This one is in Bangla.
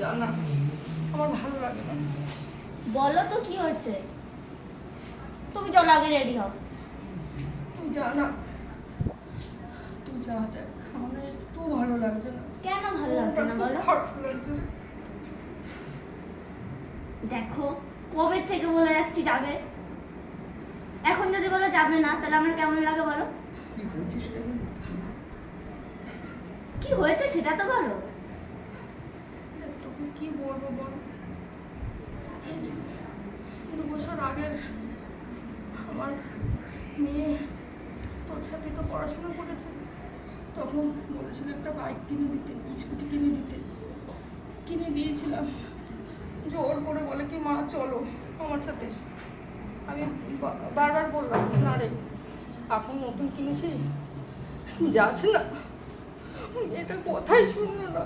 জানা আমার ভালো লাগে না। বলো তো কি হয়েছে? তুমি চলো আগে রেডি হও। তুই জানা, তুই যা দেখ, আমার একটু ভালো লাগছে না। কেন ভালো লাগছে না বলো? খারাপ লাগছে। দেখো কবে থেকে বলে যাচ্ছি যাবে, এখন যদি বলো যাবে না তাহলে আমার কেমন লাগে বলো? কি বলছিস কেন? কি হয়েছে সেটা তো বলো। তোকে কি বলবো বল, 2 বছর আগের আমার মেয়ে তোর সাথে তো পড়াশোনা করেছে, তখন বলেছিল একটা বাইক কিনে দিতে, স্কুটি কিনে দিতে, কিনে দিয়েছিলাম। জোর করে বলে কি মা চলো আমার সাথে। আমি বারবার বললাম না রে, এখন নতুন কিনেছি যাস না। এটা কথাই শুনলো না।